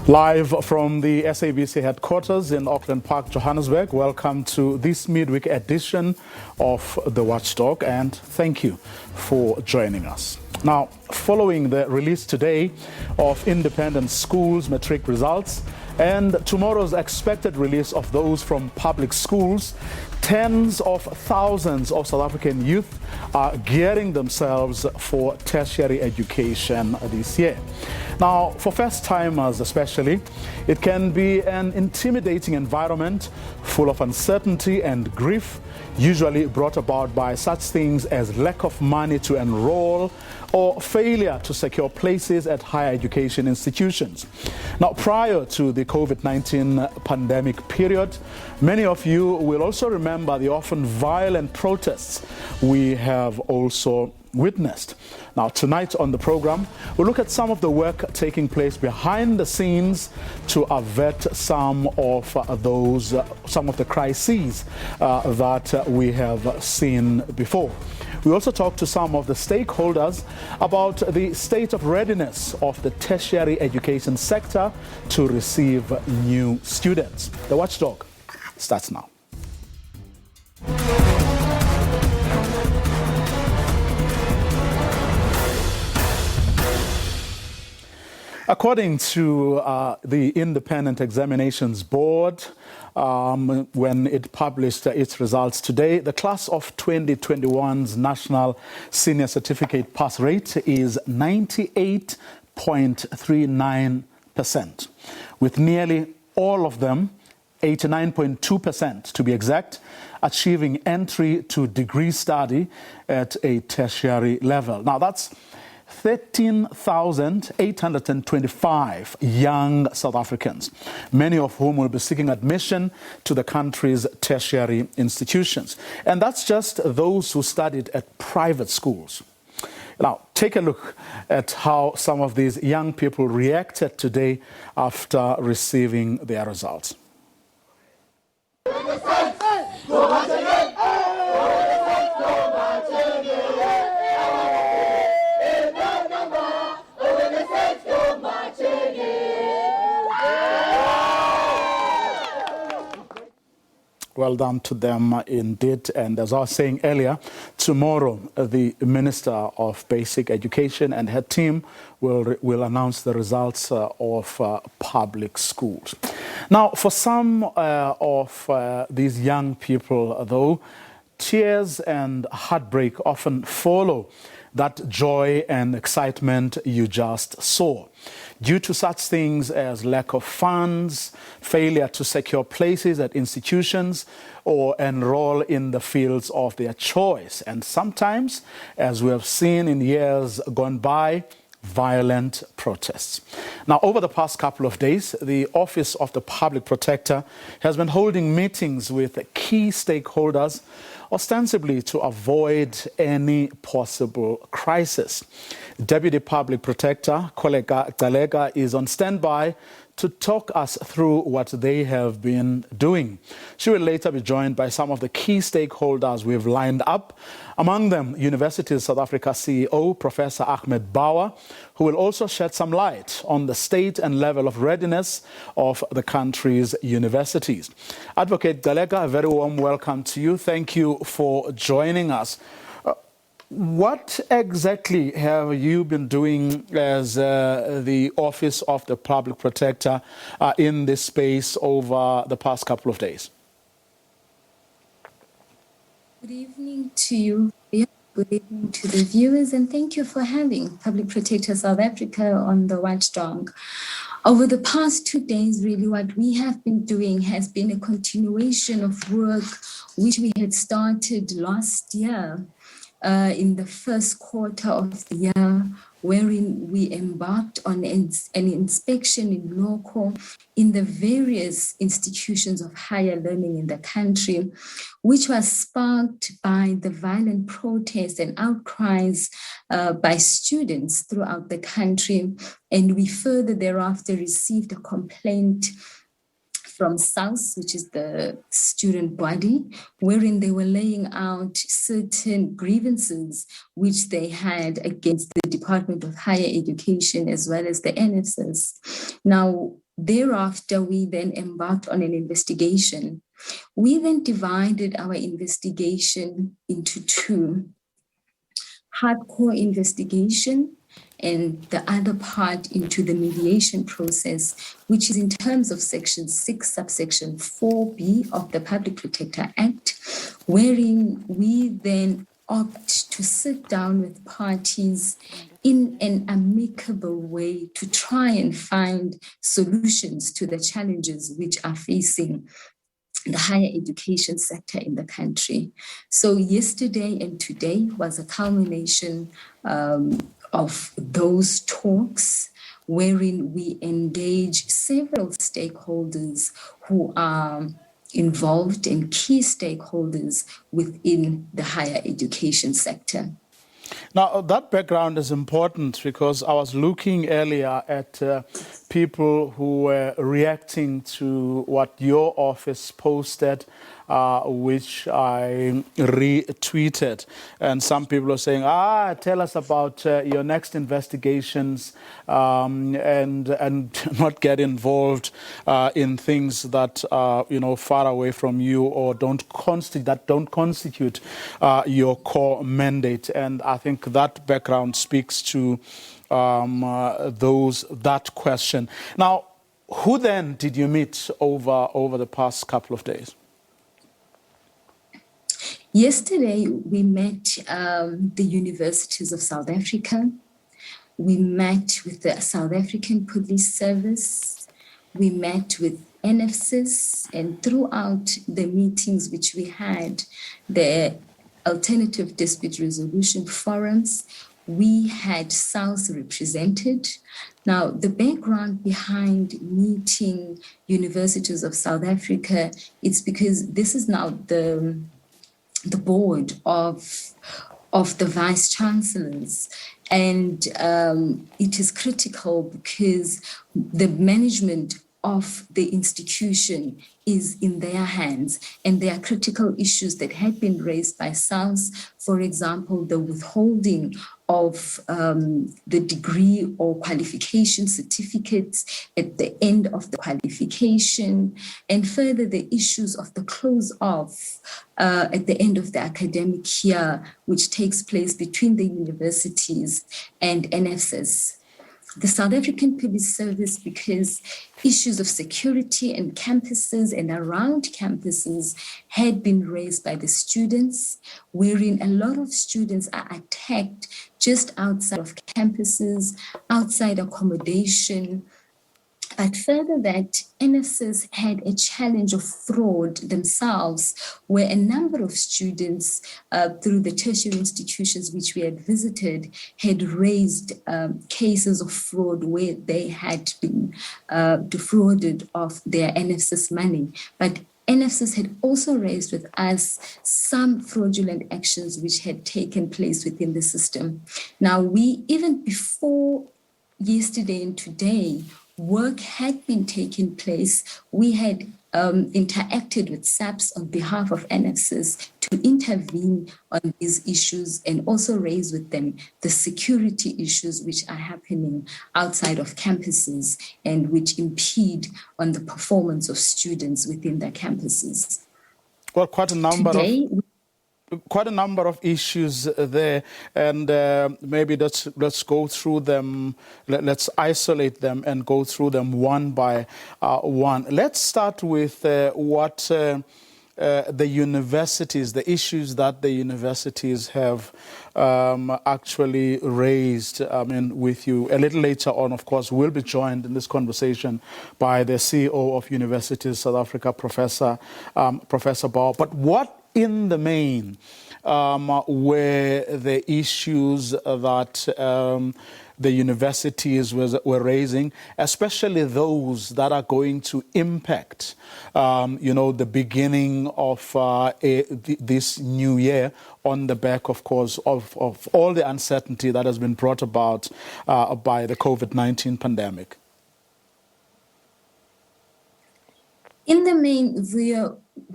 Live from the SABC headquarters in Auckland Park, Johannesburg, welcome to this midweek edition of the Watchdog, and thank you for joining us. Now, following the release today of independent schools' Matric results and tomorrow's expected release of those from public schools, tens of thousands of South African youth are gearing themselves for tertiary education this year. Now, for first-timers especially, it can be an intimidating environment full of uncertainty and grief, usually brought about by such things as lack of money to enroll or failure to secure places at higher education institutions. Now, prior to the COVID-19 pandemic period, many of you will also remember the often violent protests we have also witnessed. Now, tonight on the program, we'll look at some of the work taking place behind the scenes to avert some of the crises that we have seen before. We also talk to some of the stakeholders about the state of readiness of the tertiary education sector to receive new students. The Watchdog starts now. According to the Independent Examinations Board, when it published its results today, the class of 2021's National Senior Certificate pass rate is 98.39%, with nearly all of them, 89.2% to be exact, achieving entry to degree study at a tertiary level. Now, that's 13,825 young South Africans, many of whom will be seeking admission to the country's tertiary institutions. And that's just those who studied at private schools. Now, take a look at how some of these young people reacted today after receiving their results. Well done to them indeed. And as I was saying earlier, tomorrow the Minister of Basic Education and her team will announce the results of public schools. Now, for some of these young people, though, tears and heartbreak often follow that joy and excitement you just saw, due to such things as lack of funds, failure to secure places at institutions, or enroll in the fields of their choice. And sometimes, as we have seen in years gone by, violent protests. Now, over the past couple of days, the Office of the Public Protector has been holding meetings with key stakeholders, ostensibly to avoid any possible crisis. Deputy Public Protector Koleka Galega is on standby to talk us through what they have been doing. She will later be joined by some of the key stakeholders we've lined up, among them Universities South Africa CEO Professor Ahmed Bauer, who will also shed some light on the state and level of readiness of the country's universities. Advocate Galega, a very warm welcome to you. Thank you for joining us. What exactly have you been doing as the Office of the Public Protector in this space over the past couple of days? Good evening to you. Good evening to the viewers, and thank you for having Public Protector South Africa on the Watchdog. Over the past 2 days, really what we have been doing has been a continuation of work which we had started last year. In the first quarter of the year, wherein we embarked on an inspection in loco in the various institutions of higher learning in the country, which was sparked by the violent protests and outcries by students throughout the country. And we further thereafter received a complaint from SAUS, which is the student body, wherein they were laying out certain grievances which they had against the Department of Higher Education as well as the NSS. Now, Thereafter, we then embarked on an investigation. We then divided our investigation into two: hardcore investigation and the other part into the mediation process, which is in terms of Section 6, subsection 4B of the Public Protector Act, wherein we then opt to sit down with parties in an amicable way to try and find solutions to the challenges which are facing the higher education sector in the country. So yesterday and today was a culmination of those talks, wherein we engage several stakeholders who are involved and key stakeholders within the higher education sector. Now, that background is important because I was looking earlier at people who were reacting to what your office posted, which I retweeted. And some people are saying, tell us about your next investigations and not get involved in things that are, far away from you or don't constitute your core mandate. And I think that background speaks to that question. Now, who then did you meet over the past couple of days? Yesterday, we met the universities of South Africa. We met with the South African Police Service. We met with NFSIS, and throughout the meetings which we had, the Alternative Dispute Resolution Forums, we had SALS represented. Now, the background behind meeting universities of South Africa is because this is now the board of the vice chancellors, and it is critical because the management of the institution is in their hands, and there are critical issues that had been raised by SALS. For example, the withholding of the degree or qualification certificates at the end of the qualification, and further the issues of the close off at the end of the academic year, which takes place between the universities and NFSIS. The South African Police Service, because issues of security in campuses and around campuses had been raised by the students, wherein a lot of students are attacked just outside of campuses, outside accommodation. But further that, NFSIS had a challenge of fraud themselves, where a number of students through the tertiary institutions which we had visited had raised cases of fraud where they had been defrauded of their NFSIS money. But NFSIS had also raised with us some fraudulent actions which had taken place within the system. Now, we, even before yesterday and today, work had been taking place. We had interacted with SAPS on behalf of NFSIS to intervene on these issues and also raise with them the security issues which are happening outside of campuses and which impede on the performance of students within their campuses. Well, quite a number of issues there, and maybe let's go through them. Let's isolate them and go through them one by one. Let's start with what the universities, the issues that the universities have actually raised with you. A little later on, of course, we'll be joined in this conversation by the CEO of Universities South Africa, Professor Bauer. But what in the main were the issues that the universities were raising, especially those that are going to impact, the beginning of this new year, on the back, of course, of all the uncertainty that has been brought about by the COVID-19 pandemic? In the main,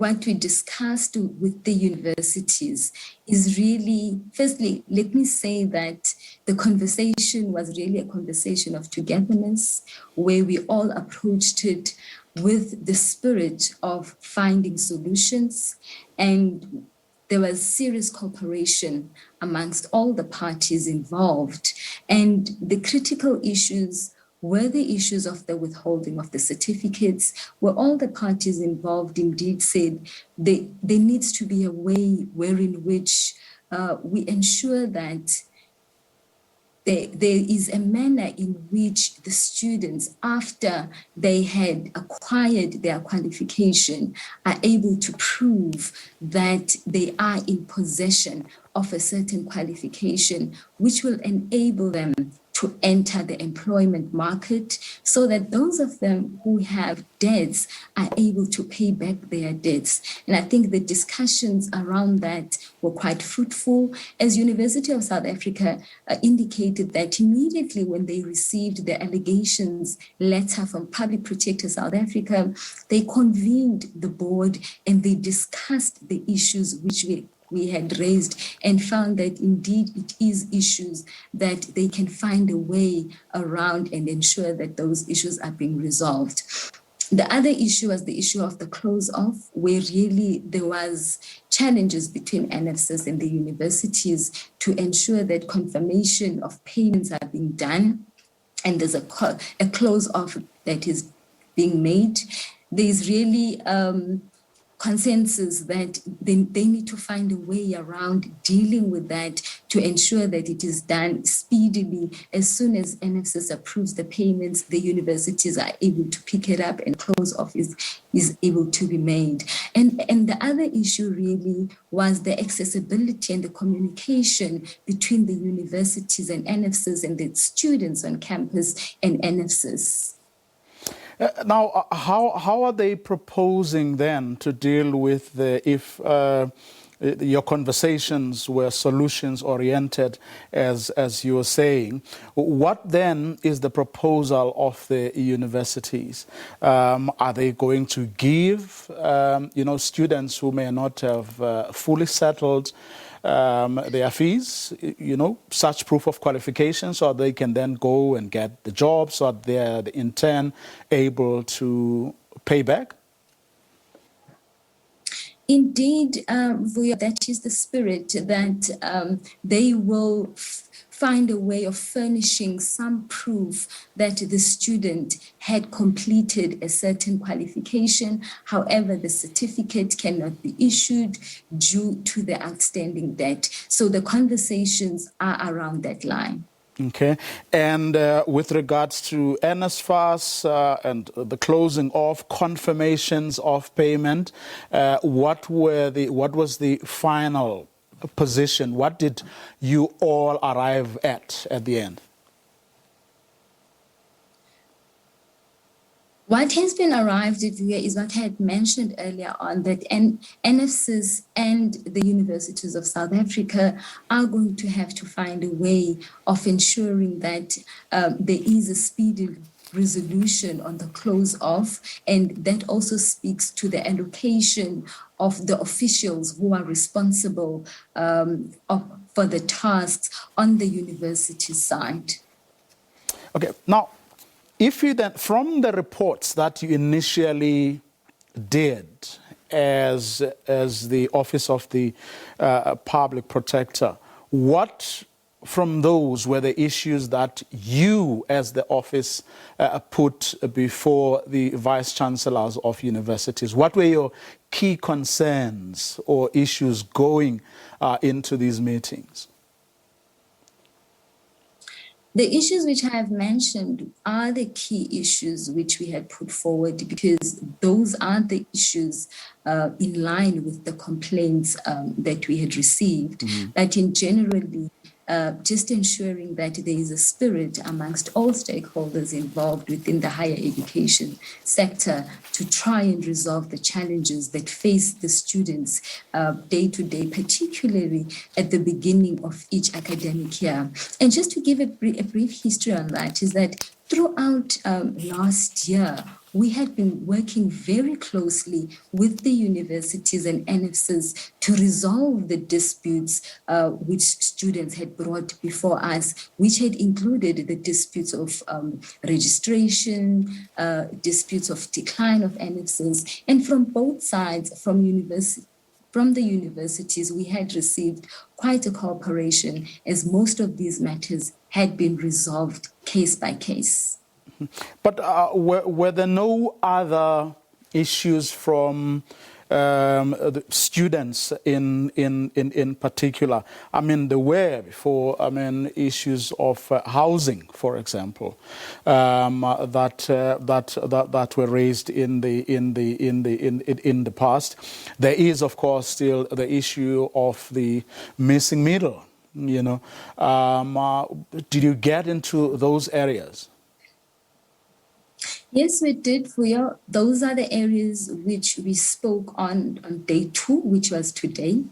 what we discussed with the universities is really, firstly, let me say that the conversation was really a conversation of togetherness, where we all approached it with the spirit of finding solutions, and there was serious cooperation amongst all the parties involved. And the critical issues were the issues of the withholding of the certificates, where all the parties involved indeed said there needs to be a way wherein which we ensure that there is a manner in which the students, after they had acquired their qualification, are able to prove that they are in possession of a certain qualification, which will enable them to enter the employment market, so that those of them who have debts are able to pay back their debts. And I think the discussions around that were quite fruitful, as University of South Africa indicated that immediately when they received the allegations letter from Public Protector South Africa, they convened the board and they discussed the issues which we had raised, and found that indeed it is issues that they can find a way around and ensure that those issues are being resolved. The other issue was the issue of the close off, where really there was challenges between NFSs and the universities to ensure that confirmation of payments are being done, and there's a close off that is being made. There's really consensus that they need to find a way around dealing with that to ensure that it is done speedily. As soon as NFSS approves the payments, the universities are able to pick it up and close off is able to be made. And the other issue really was the accessibility and the communication between the universities and NFSS and the students on campus and NFSS. Now, how are they proposing then to deal with if your conversations were solutions oriented, as you were saying? What then is the proposal of the universities? Are they going to give students who may not have fully settled their fees, such proof of qualification, so they can then go and get the job, so they're in turn able to pay back? Indeed, that is the spirit, that they will find a way of furnishing some proof that the student had completed a certain qualification. However, the certificate cannot be issued due to the outstanding debt. So the conversations are around that line. Okay, and with regards to NSFAS and the closing off, confirmations of payment, what was the final position? What did you all arrive at the end? What has been arrived at here is what I had mentioned earlier on, that NFSs and the universities of South Africa are going to have to find a way of ensuring that there is a speedy resolution on the close off, and that also speaks to the allocation of the officials who are responsible for the tasks on the university side. Okay, now, if you then, from the reports that you initially did as the Office of the Public Protector, what from those were the issues that you as the office put before the Vice Chancellors of universities? What were your key concerns or issues going into these meetings? The issues which I have mentioned are the key issues which we had put forward, because those are the issues in line with the complaints that we had received. Mm-hmm. That in generally, just ensuring that there is a spirit amongst all stakeholders involved within the higher education sector to try and resolve the challenges that face the students day to day, particularly at the beginning of each academic year. And just to give a brief history on that, is that throughout last year, we had been working very closely with the universities and NFSs to resolve the disputes which students had brought before us, which had included the disputes of registration, disputes of decline of NFSs, and from both sides, from the universities, we had received quite a cooperation, as most of these matters had been resolved case by case. But were there no other issues from the students in particular? I mean, there were before. I mean, issues of housing, for example, that were raised in the past. There is, of course, still the issue of the missing middle. You know, did you get into those areas? Yes, we did, Fuyo. Those are the areas which we spoke on day 2, which was today.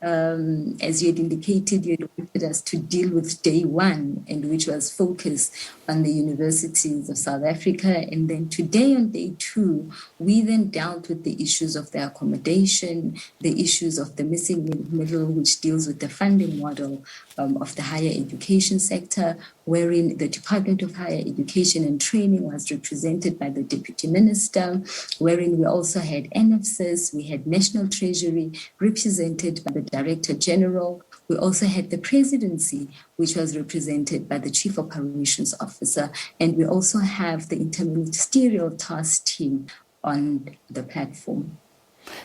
As you had indicated, you had wanted us to deal with day 1, and which was focused on the universities of South Africa. And then today on day 2, we then dealt with the issues of the accommodation, the issues of the missing middle, which deals with the funding model of the higher education sector, wherein the Department of Higher Education and Training was represented by the Deputy Minister, wherein we also had NFSs, we had National Treasury represented by the Director General. We also had the Presidency, which was represented by the Chief Operations Officer, and we also have the Interministerial Task Team on the platform.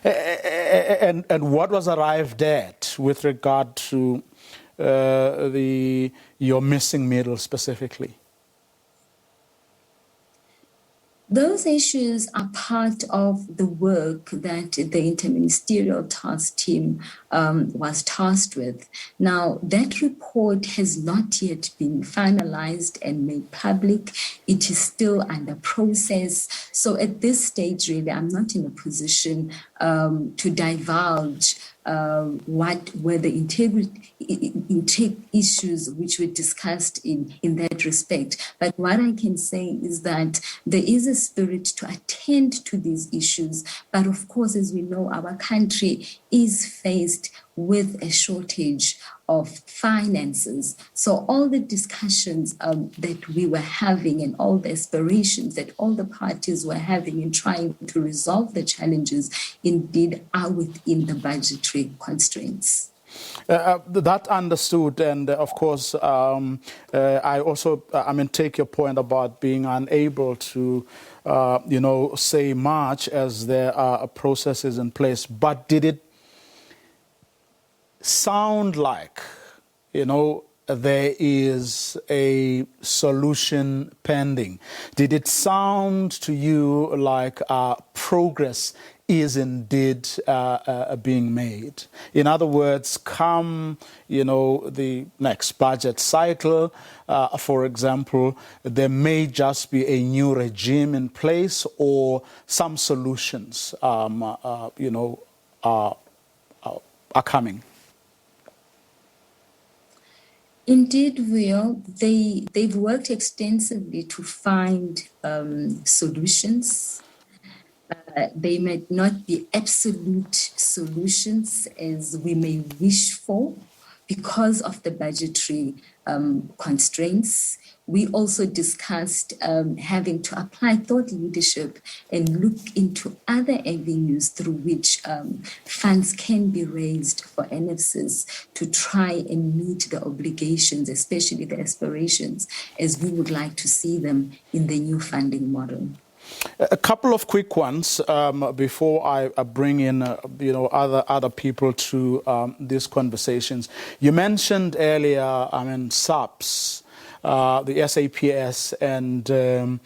And what was arrived at with regard to your missing middle specifically? Those issues are part of the work that the Interministerial Task Team was tasked with. Now, that report has not yet been finalized and made public. It is still under process. So at this stage, really, I'm not in a position to divulge what were the intake issues which were discussed in that respect. But what I can say is that there is a spirit to attend to these issues. But of course, as we know, our country is faced with a shortage of finances. So all the discussions that we were having and all the aspirations that all the parties were having in trying to resolve the challenges indeed are within the budgetary constraints. That understood, and of course, I also, take your point about being unable to, say much as there are processes in place. But did it sound like, there is a solution pending? Did it sound to you like progress is indeed being made? In other words, come, the next budget cycle, for example, there may just be a new regime in place, or some solutions, are coming. Indeed, they've worked extensively to find solutions. They might not be absolute solutions as we may wish for because of the budgetary constraints. We also discussed having to apply thought leadership and look into other avenues through which funds can be raised for NFSs to try and meet the obligations, especially the aspirations, as we would like to see them in the new funding model. A couple of quick ones before I bring in, other people to these conversations. You mentioned earlier, SABC, the SAPS, and the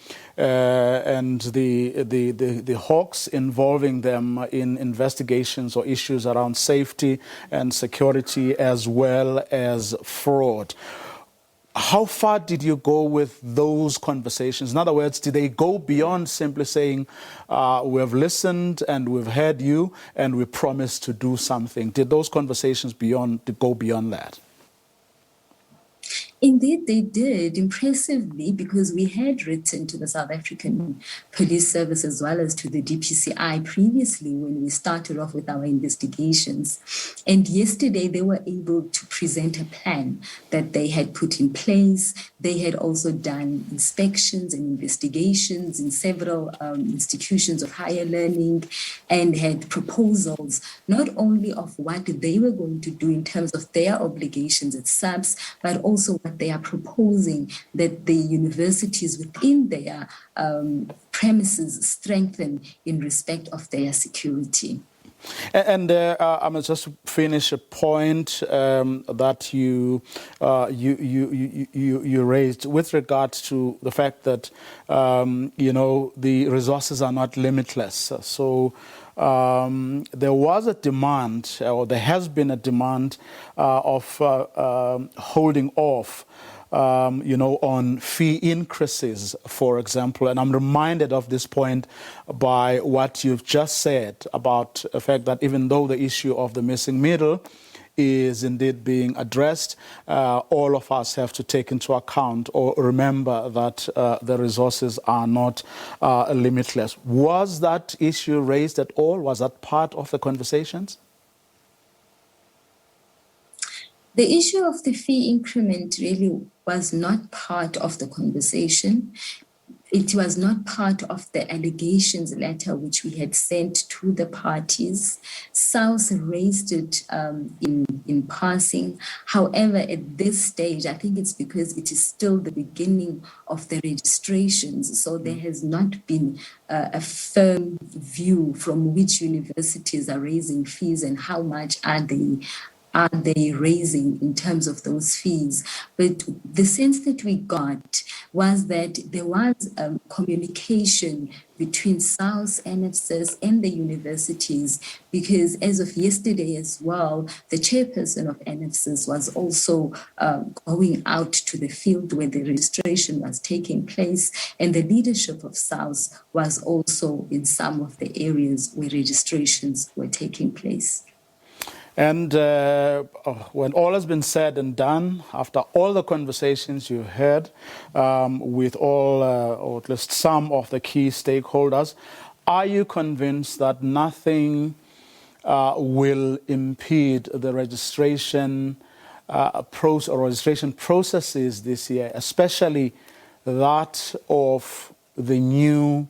hawks involving them in investigations or issues around safety and security, as well as fraud. How far did you go with those conversations? In other words, did they go beyond simply saying, we have listened and we've heard you and we promise to do something? Did those conversations go beyond that? Indeed, they did impressively, because we had written to the South African Police Service as well as to the DPCI previously when we started off with our investigations. And yesterday they were able to present a plan that they had put in place. They had also done inspections and investigations in several institutions of higher learning, and had proposals not only of what they were going to do in terms of their obligations at SABC, but also what they are proposing that the universities within their premises strengthen in respect of their security. And I must just finish a point that you raised with regards to the fact that the resources are not limitless. So there was a demand, or there has been a demand of holding off on fee increases, for example. And I'm reminded of this point by what you've just said about the fact that even though the issue of the missing middle is indeed being addressed, all of us have to take into account or remember that the resources are not limitless. Was that issue raised at all? Was that part of the conversations? The issue of the fee increment really was not part of the conversation. It was not part of the allegations letter which we had sent to the parties. SAUS raised it in passing. However, at this stage, I think it's because it is still the beginning of the registrations, so there has not been a firm view from which universities are raising fees and how much are they raising in terms of those fees. But the sense that we got was that there was communication between SAUS, NFSS, and the universities, because as of yesterday as well, the chairperson of NFSS was also going out to the field where the registration was taking place, and the leadership of SAUS was also in some of the areas where registrations were taking place. And when all has been said and done, after all the conversations you had with all, or at least some of the key stakeholders, are you convinced that nothing will impede the registration registration processes this year, especially that of the new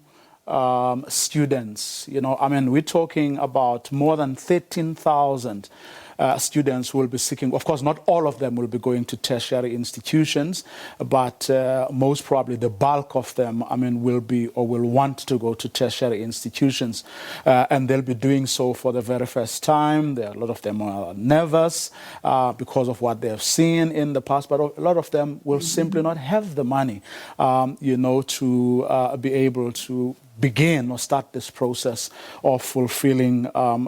students? We're talking about more than 13,000 students will be seeking. Of course, not all of them will be going to tertiary institutions, but most probably the bulk of them, will be or will want to go to tertiary institutions, and they'll be doing so for the very first time. A lot of them are nervous because of what they've seen in the past, but a lot of them will simply not have the money, to be able to begin or start this process of fulfilling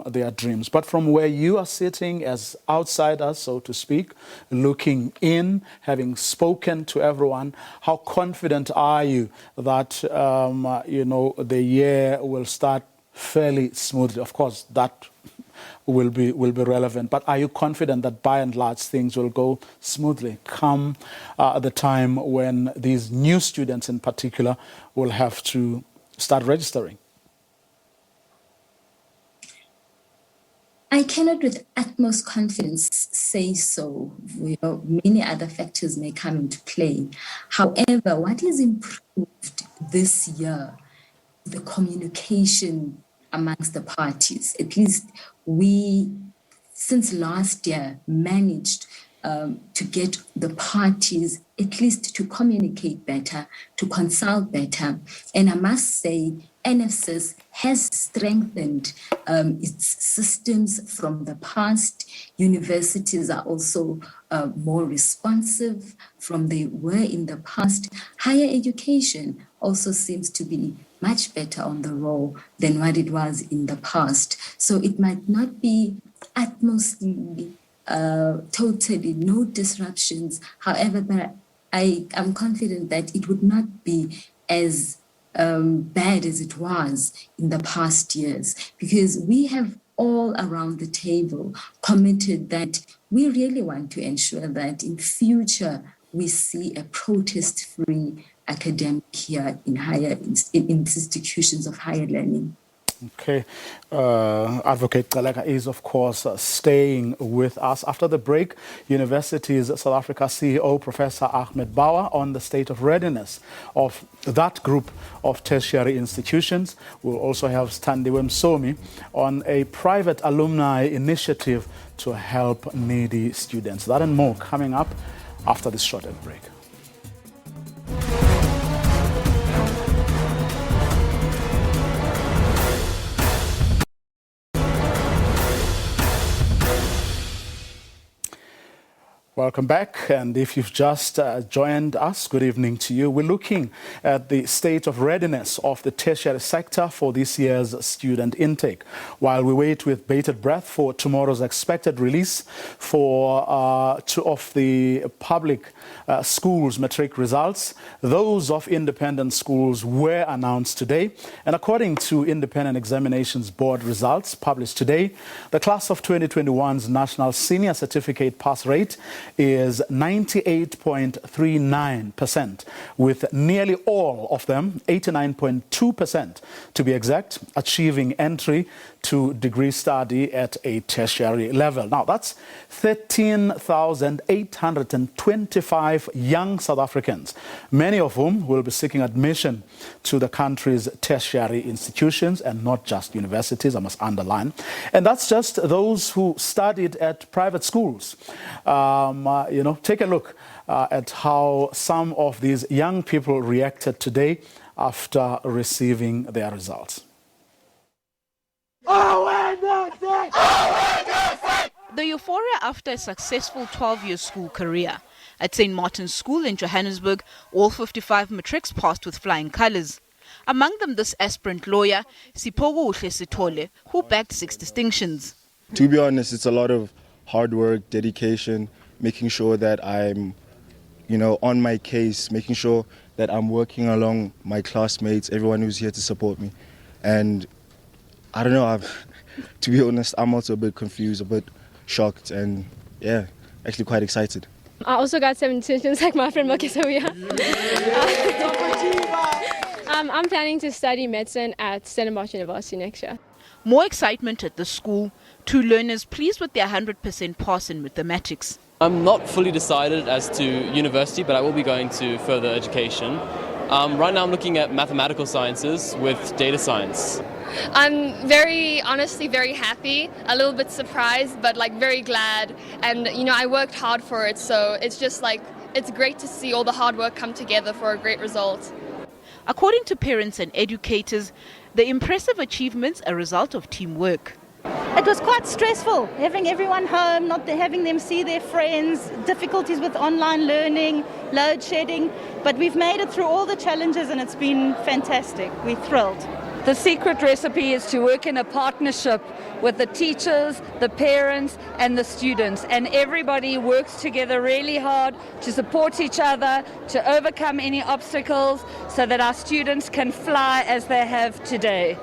their dreams. But from where you are sitting as outsiders, so to speak, looking in, having spoken to everyone, how confident are you that the year will start fairly smoothly? Of course, that will be relevant, but are you confident that by and large things will go smoothly come the time when these new students in particular will have to start registering? I cannot with utmost confidence say so. Many other factors may come into play. However, what is improved this year, the communication amongst the parties. At least we, since last year, managed to get the parties at least to communicate better, to consult better. And I must say, NFSS has strengthened its systems from the past. Universities are also more responsive from they were in the past. Higher education also seems to be much better on the roll than what it was in the past. So it might not be utmostly totally no disruptions. However, but I am confident that it would not be as bad as it was in the past years, because we have all around the table committed that we really want to ensure that in future we see a protest-free academic year in institutions of higher learning. Okay. Advocate Galeka is, of course, staying with us. After the break, Universities South Africa CEO Professor Ahmed Bauer on the state of readiness of that group of tertiary institutions. We'll also have Standiwe Msomi on a private alumni initiative to help needy students. That and more coming up after this short break. Welcome back, and if you've just joined us, good evening to you. We're looking at the state of readiness of the tertiary sector for this year's student intake. While we wait with bated breath for tomorrow's expected release for two of the public schools' Matric results, those of independent schools were announced today. And according to Independent Examinations Board results published today, the class of 2021's National Senior Certificate pass rate is 98.39%, with nearly all of them, 89.2% to be exact, achieving entry to degree study at a tertiary level. Now, that's 13,825 young South Africans, many of whom will be seeking admission to the country's tertiary institutions and not just universities, I must underline. And that's just those who studied at private schools. Take a look at how some of these young people reacted today after receiving their results. The euphoria after a successful 12-year school career. At St. Martin's School in Johannesburg, all 55 matrics passed with flying colours. Among them this aspirant lawyer, Siphogo Sithole, who bagged 6 distinctions. To be honest, it's a lot of hard work, dedication, making sure that I'm, on my case, making sure that I'm working along my classmates, everyone who's here to support me. And I don't know, to be honest, I'm also a bit confused, a bit shocked, and yeah, actually quite excited. I also got 7 distinctions like my friend Makisawia. I'm planning to study medicine at Stellenbosch University next year. More excitement at the school. 2 learners pleased with their 100% pass in mathematics. I'm not fully decided as to university, but I will be going to further education. Right now I'm looking at mathematical sciences with data science. I'm honestly very happy, a little bit surprised, but very glad. And I worked hard for it, so it's just it's great to see all the hard work come together for a great result. According to parents and educators, the impressive achievements are a result of teamwork. It was quite stressful, having everyone home, not having them see their friends, difficulties with online learning, load shedding, but we've made it through all the challenges and it's been fantastic. We're thrilled. The secret recipe is to work in a partnership with the teachers, the parents and the students, and everybody works together really hard to support each other, to overcome any obstacles so that our students can fly as they have today.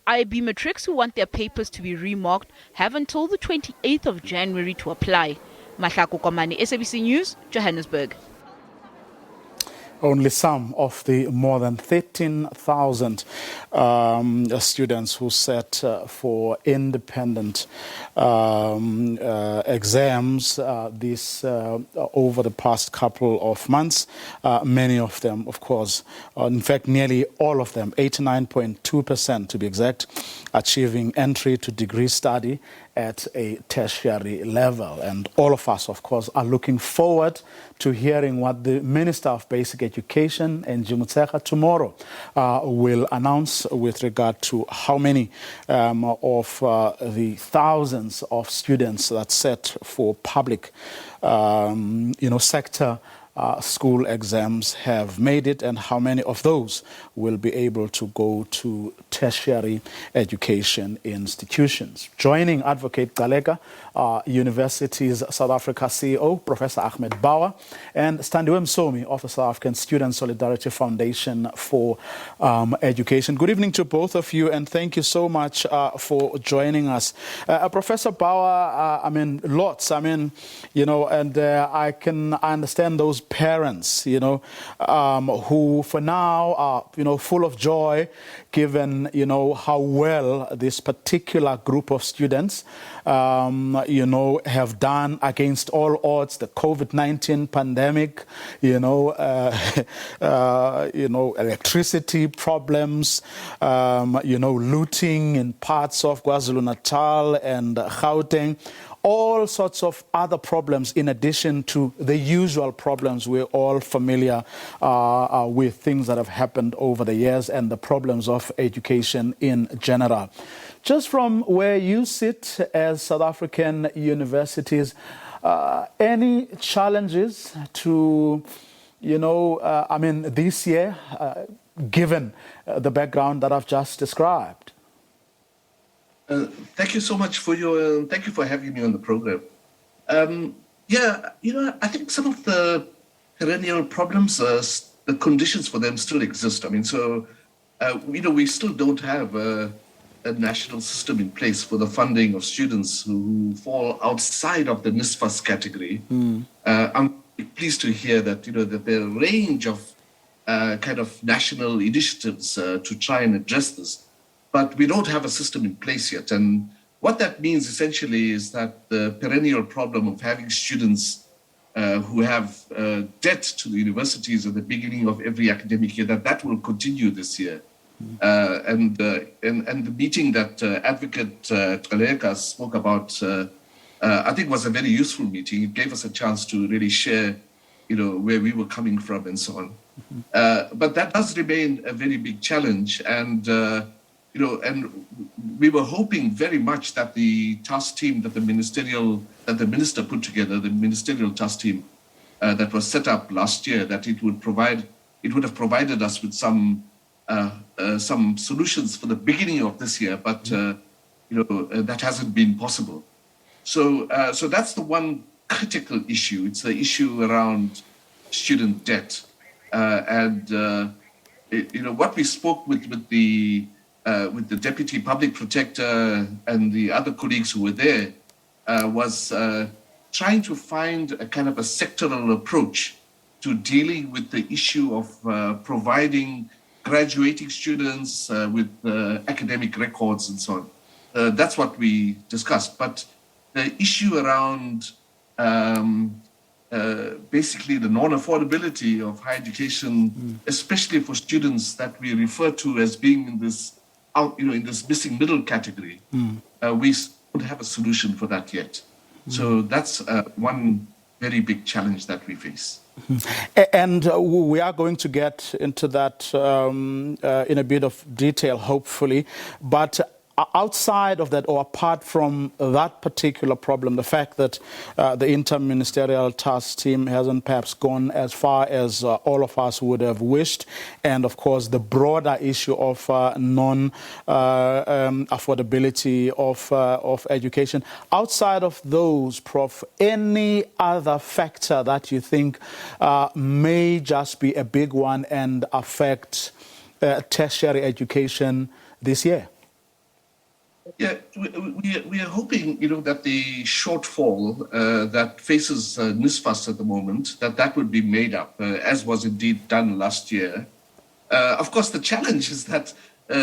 IB matrics who want their papers to be remarked have until the 28th of January to apply. Mahlako Komane, SABC News, Johannesburg. Only some of the more than 13,000 students who sat for independent exams over the past couple of months. Many of them, of course, in fact, nearly all of them, 89.2% to be exact, achieving entry to degree study at a tertiary level. And all of us, of course, are looking forward to hearing what the Minister of Basic Education, Nji tomorrow will announce with regard to how many of the thousands of students that set for public sector school exams have made it, and how many of those will be able to go to tertiary education institutions. Joining Advocate Galeka, Universities South Africa CEO, Professor Ahmed Bauer, and Standiwe Msomi of the South African Student Solidarity Foundation for Education. Good evening to both of you, and thank you so much for joining us. Professor Bauer, lots, and I understand those parents, who for now are, full of joy, given, how well this particular group of students, have done against all odds, the COVID-19 pandemic, electricity problems, looting in parts of KwaZulu-Natal and Gauteng, all sorts of other problems in addition to the usual problems we're all familiar with, things that have happened over the years and the problems of education in general. Just from where you sit as South African universities, any challenges to, this year, given the background that I've just described? Thank you so much thank you for having me on the program. I think some of the perennial problems, the conditions for them still exist. We still don't have a national system in place for the funding of students who fall outside of the NSFAS category. I'm pleased to hear that, that there are a range of kind of national initiatives to try and address this. But we don't have a system in place yet. And what that means essentially is that the perennial problem of having students who have debt to the universities at the beginning of every academic year, that will continue this year. And the meeting that Advocate Traleka spoke about, I think was a very useful meeting. It gave us a chance to really share, where we were coming from and so on. But that does remain a very big challenge. And we were hoping very much that the task team that the minister put together, the ministerial task team that was set up last year, that it would have provided us with some solutions for the beginning of this year, but that hasn't been possible. So that's the one critical issue. It's the issue around student debt, what we spoke with the Deputy Public Protector and the other colleagues who were there was trying to find a kind of a sectoral approach to dealing with the issue of providing graduating students with academic records and so on. That's what we discussed. But the issue around basically the non-affordability of higher education, especially for students that we refer to as being in this in this missing middle category, we don't have a solution for that yet. So that's one very big challenge that we face. And we are going to get into that in a bit of detail, hopefully. But outside of that, or apart from that particular problem, the fact that the interministerial task team hasn't perhaps gone as far as all of us would have wished, and of course the broader issue of affordability of education. Outside of those, Prof, any other factor that you think may just be a big one and affect tertiary education this year? Yeah, we are hoping, that the shortfall that faces NSFAS at the moment, that would be made up, as was indeed done last year. Of course, the challenge is that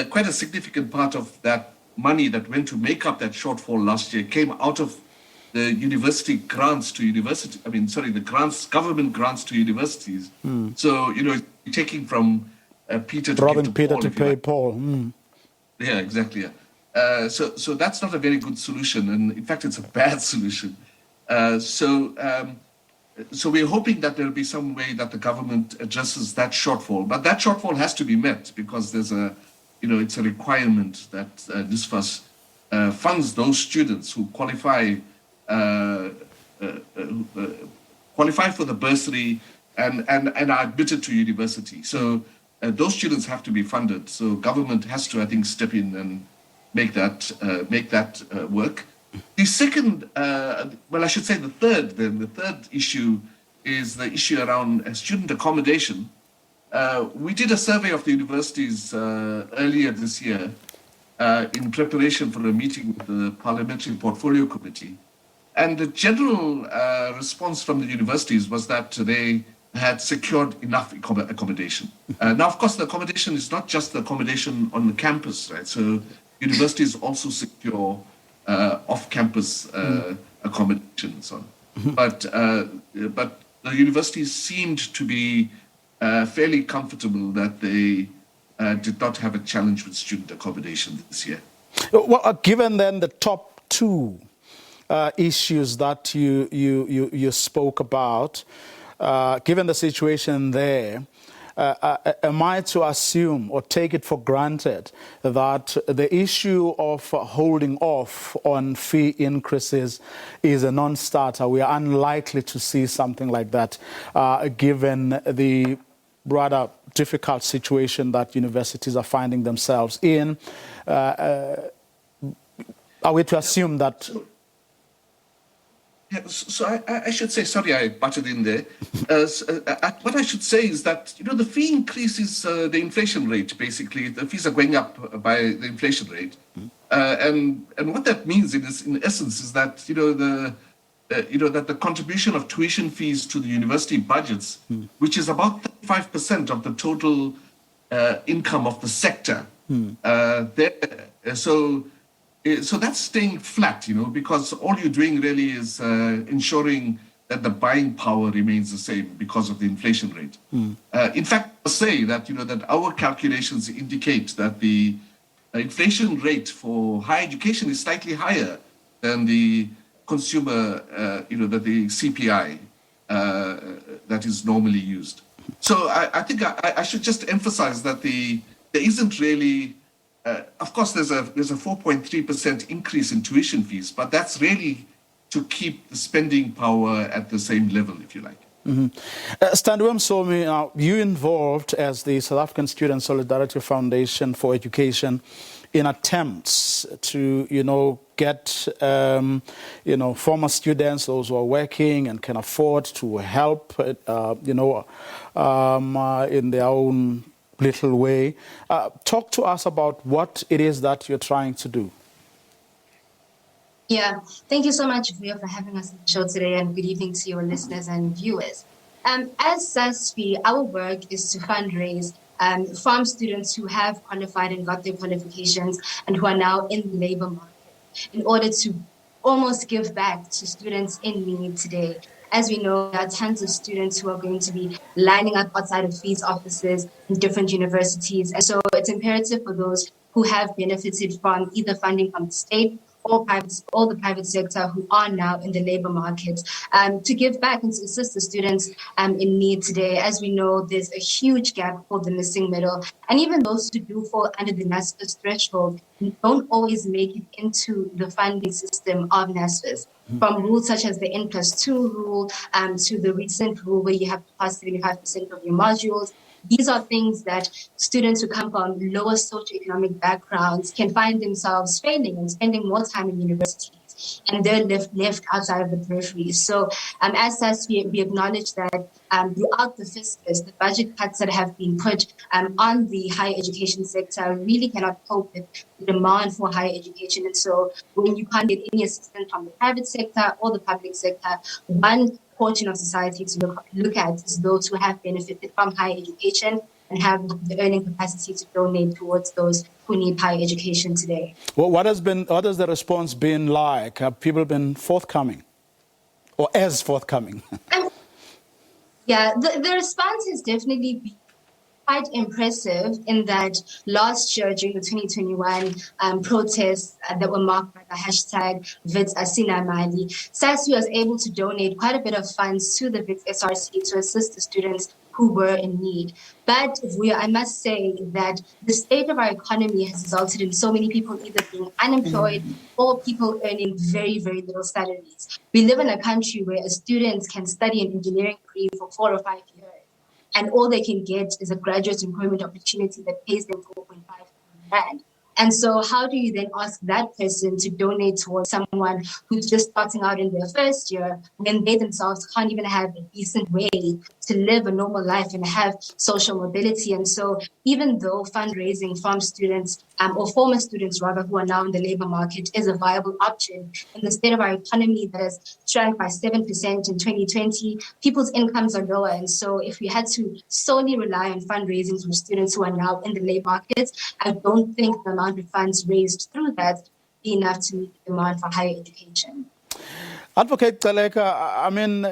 quite a significant part of that money that went to make up that shortfall last year came out of the university grants to university. Government grants to universities. So, taking from Peter to robbing give to Peter Paul, to pay Paul. Yeah, exactly. Yeah. So that's not a very good solution, and in fact, it's a bad solution. So we're hoping that there'll be some way that the government addresses that shortfall, but that shortfall has to be met because there's it's a requirement that NSFAS funds those students who qualify for the bursary and are admitted to university. So those students have to be funded. So government has to, I think, step in and make that work. The second, the third issue is the issue around student accommodation. We did a survey of the universities earlier this year in preparation for a meeting with the Parliamentary Portfolio Committee. And the general response from the universities was that they had secured enough accommodation. Now, of course, the accommodation is not just the accommodation on the campus, right? So universities also secure off-campus accommodation and so on. But the universities seemed to be fairly comfortable that they did not have a challenge with student accommodation this year. Well, given then the top two issues that you spoke about, given the situation there, am I to assume or take it for granted that the issue of holding off on fee increases is a non-starter? We are unlikely to see something like that, given the rather difficult situation that universities are finding themselves in. Are we to assume that? Yeah, so I should say, sorry, I butted in there. What I should say is that, the fee increase is the inflation rate, basically. The fees are going up by the inflation rate. And what that means in essence is that, that the contribution of tuition fees to the university budgets, which is about 35% of the total income of the sector, so that's staying flat, because all you're doing really is ensuring that the buying power remains the same because of the inflation rate. In fact, I'll say that, that our calculations indicate that the inflation rate for higher education is slightly higher than the consumer, that the CPI that is normally used. So I think I should just emphasize that there isn't really, of course, there's a 4.3% increase in tuition fees, but that's really to keep the spending power at the same level, if you like. Standuam Somi, you involved as the South African Student Solidarity Foundation for Education in attempts to, get, former students, those who are working and can afford to help, in their own little way. Talk to us about what it is that you're trying to do. Yeah, thank you so much, Vuyo, for having us on the show today, and good evening to your listeners and viewers. As SASFI, our work is to fundraise from students who have qualified and got their qualifications and who are now in the labor market in order to almost give back to students in need today. As we know, there are tons of students who are going to be lining up outside of fees offices in different universities. And so it's imperative for those who have benefited from either funding from the state or the private sector who are now in the labor market to give back and to assist the students in need today. As we know, there's a huge gap called the missing middle. And even those who do fall under the NSFAS threshold don't always make it into the funding system of NSFAS. From rules such as the N+2 rule to the recent rule where you have to pass 75% of your modules. These are things that students who come from lower socioeconomic backgrounds can find themselves failing and spending more time in universities, and they're left outside of the periphery. So as such, we acknowledge that throughout the fiscus, the budget cuts that have been put on the higher education sector really cannot cope with the demand for higher education. And so when you can't get any assistance from the private sector or the public sector, one portion of society to look at is those who have benefited from higher education and have the earning capacity to donate towards those who need higher education today. Well, what has the response been like? Have people been forthcoming or as forthcoming? Yeah, the response has definitely been quite impressive in that last year during the 2021 protests that were marked by the hashtag Wits Asina Mali, SASFI was able to donate quite a bit of funds to the Wits SRC to assist the students who were in need. But I must say that the state of our economy has resulted in so many people either being unemployed or people earning very, very little salaries. We live in a country where students can study an engineering degree for 4 or 5 years, and all they can get is a graduate employment opportunity that pays them 4.5 grand. And so how do you then ask that person to donate towards someone who's just starting out in their first year when they themselves can't even have a decent way to live a normal life and have social mobility. And so even though fundraising from students or former students rather who are now in the labor market is a viable option in the state of our economy that has shrunk by 7% in 2020, people's incomes are lower. And so if we had to solely rely on fundraising from students who are now in the labor market, I don't think the amount of funds raised through that would be enough to meet the demand for higher education. Advocate Teleka, I mean,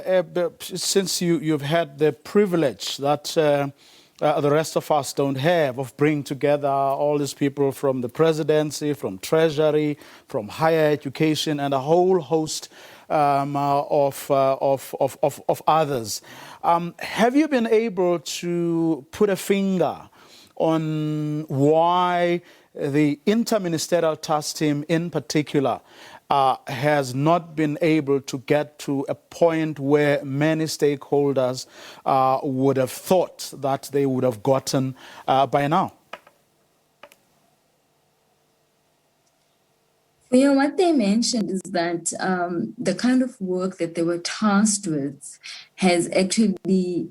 since you've had the privilege that the rest of us don't have of bringing together all these people from the presidency, from treasury, from higher education, and a whole host of others, have you been able to put a finger on why the interministerial task team in particular has not been able to get to a point where many stakeholders would have thought that they would have gotten by now? Yeah, what they mentioned is that the kind of work that they were tasked with has actually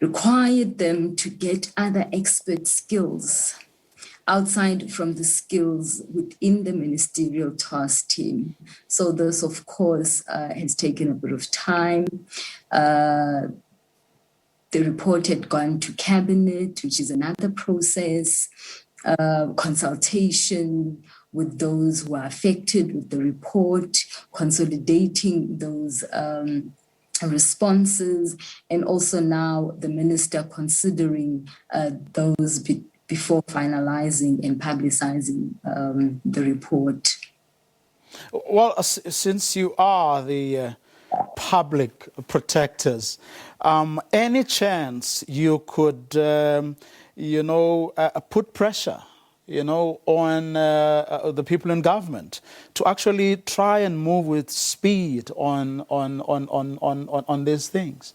required them to get other expert skills outside from the skills within the ministerial task team. So this, of course, has taken a bit of time. The report had gone to cabinet, which is another process, consultation with those who are affected with the report, consolidating those responses, and also now the minister considering those before finalizing and publicizing the report. Well, since you are the public protectors, any chance you could, put pressure, on the people in government to actually try and move with speed on these things?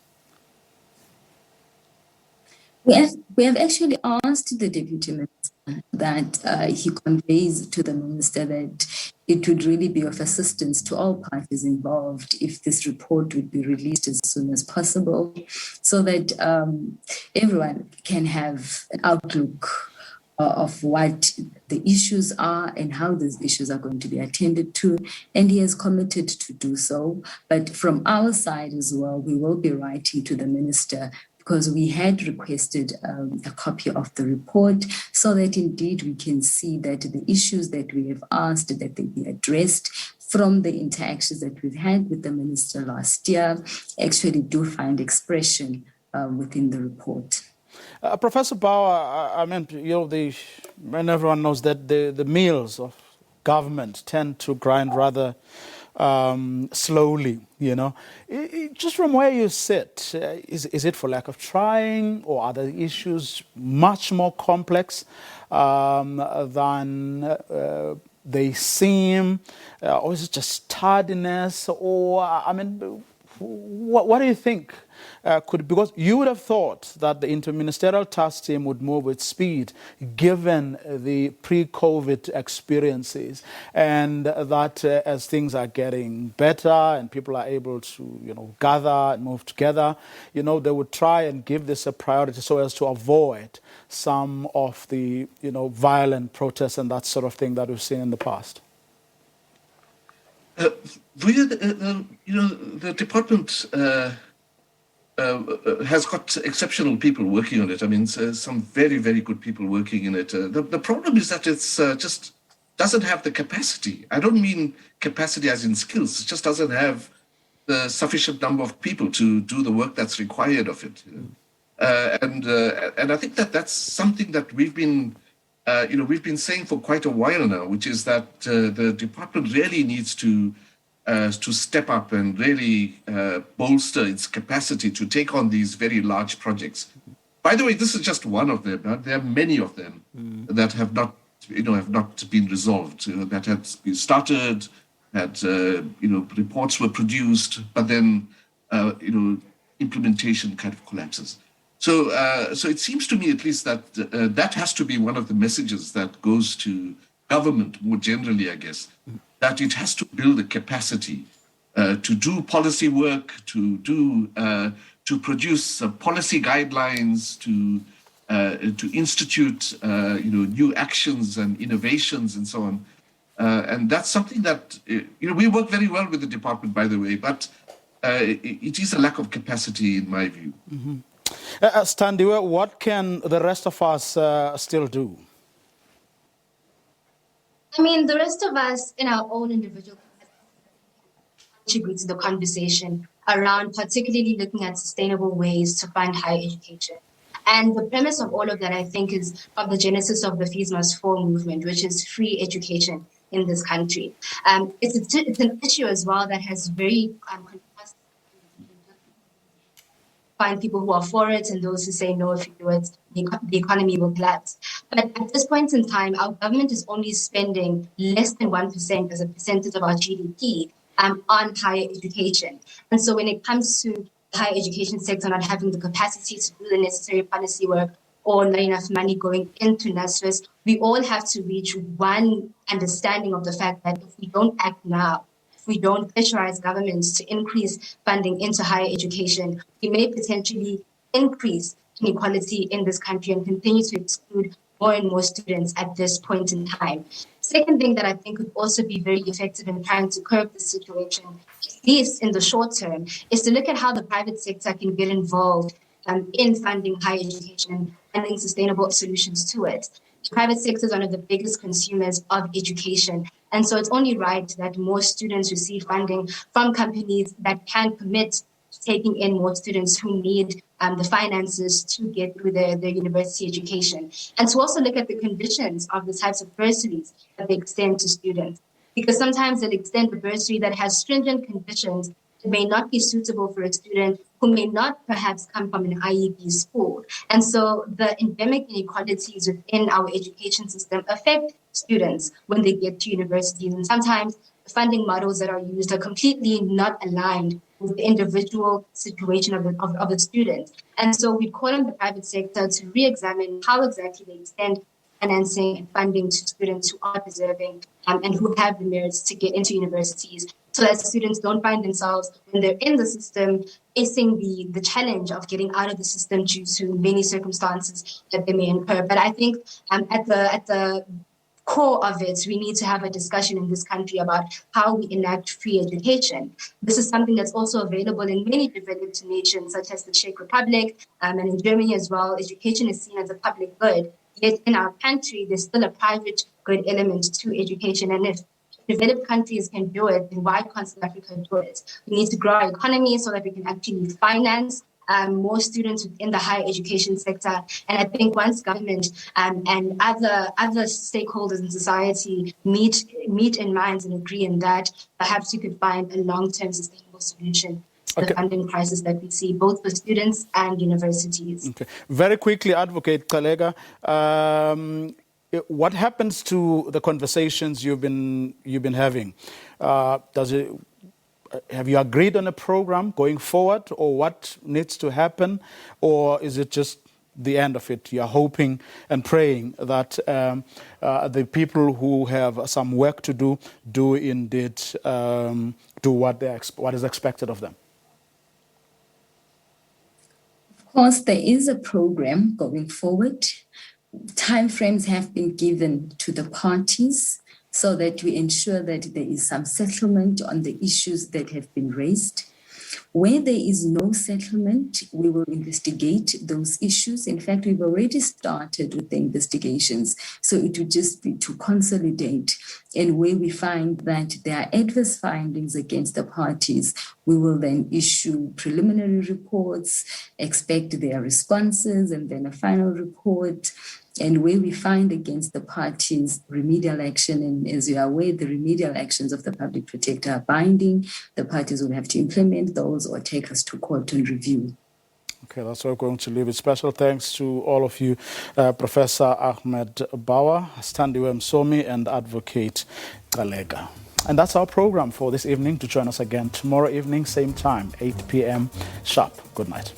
We have actually asked the Deputy Minister that he conveys to the Minister that it would really be of assistance to all parties involved if this report would be released as soon as possible so that everyone can have an outlook of what the issues are and how these issues are going to be attended to. And he has committed to do so. But from our side as well, we will be writing to the Minister because we had requested a copy of the report so that indeed we can see that the issues that we have asked that they be addressed from the interactions that we've had with the Minister last year actually do find expression within the report. Professor Bauer, I mean, when everyone knows that the meals of government tend to grind rather slowly, just from where you sit, is it for lack of trying, or are the issues much more complex than they seem, or is it just tardiness, or, I mean, what do you think because you would have thought that the interministerial task team would move with speed given the pre-COVID experiences, and that as things are getting better and people are able to, gather and move together, they would try and give this a priority so as to avoid some of the, violent protests and that sort of thing that we've seen in the past? The department has got exceptional people working on it. I mean, some very, very good people working in it. The problem is that it's just doesn't have the capacity. I don't mean capacity as in skills. It just doesn't have the sufficient number of people to do the work that's required of it. And I think that's something that we've been saying for quite a while now, which is that the department really needs to step up and really bolster its capacity to take on these very large projects. By the way, this is just one of them. There are many of them that have not been resolved. That have been started, that reports were produced, but then implementation kind of collapses. So it seems to me, at least, that that has to be one of the messages that goes to government more generally, I guess, that it has to build a capacity to do policy work, to produce policy guidelines, to institute new actions and innovations and so on. And that's something that we work very well with the department, by the way, but it is a lack of capacity in my view. Mm-hmm. Standiwe, what can the rest of us still do? I mean, the rest of us in our own individual contribute to the conversation around particularly looking at sustainable ways to fund higher education. And the premise of all of that, I think, is of the genesis of the Fees Must Fall movement, which is free education in this country. It's an issue as well that has very find people who are for it and those who say no, if you do it, the economy will collapse. But at this point in time, our government is only spending less than 1% as a percentage of our GDP on higher education. And so when it comes to the higher education sector not having the capacity to do the necessary policy work or not enough money going into NSFAS, we all have to reach one understanding of the fact that if we don't act now, if we don't pressurize governments to increase funding into higher education, we may potentially increase inequality in this country and continue to exclude more and more students at this point in time. Second thing that I think could also be very effective in trying to curb this situation, at least in the short term, is to look at how the private sector can get involved in funding higher education and finding sustainable solutions to it. The private sector is one of the biggest consumers of education. And so it's only right that more students receive funding from companies that can commit to taking in more students who need the finances to get through their university education. And to also look at the conditions of the types of bursaries that they extend to students. Because sometimes they'll extend a bursary that has stringent conditions that may not be suitable for a student who may not perhaps come from an IEB school. And so the endemic inequalities within our education system affect students when they get to universities. And sometimes the funding models that are used are completely not aligned with the individual situation of the student. And so we call on the private sector to re-examine how exactly they extend financing and funding to students who are deserving and who have the merits to get into universities, so that students don't find themselves, when they're in the system, facing the challenge of getting out of the system due to many circumstances that they may incur. But I think at the core of it, we need to have a discussion in this country about how we enact free education. This is something that's also available in many developed nations, such as the Czech Republic and in Germany as well. Education is seen as a public good. Yet in our country, there's still a private good element to education. And if developed countries can do it, then why can't South Africa do it? We need to grow our economy so that we can actually finance more students within the higher education sector. And I think once government and other stakeholders in society meet in minds and agree in that, perhaps we could find a long-term sustainable solution to the funding crisis that we see, both for students and universities. Okay. Very quickly, Advocate Kalega, what happens to the conversations you've been having? Have you agreed on a program going forward, or what needs to happen, or is it just the end of it? You're hoping and praying that the people who have some work to do indeed do what is expected of them? Of course, there is a program going forward. Timeframes have been given to the parties so that we ensure that there is some settlement on the issues that have been raised. Where there is no settlement, we will investigate those issues. In fact, we've already started with the investigations. So it would just be to consolidate. And where we find that there are adverse findings against the parties, we will then issue preliminary reports, expect their responses, and then a final report. And where we find against the parties remedial action, and as you are aware, the remedial actions of the public protector are binding. The parties will have to implement those or take us to court and review. Okay, that's where we're going to leave it. Special thanks to all of you, Professor Ahmed Bauer, Standiwe Msomi, and Advocate Kalega. And that's our program for this evening. To join us again tomorrow evening, same time, 8 p.m. sharp. Good night.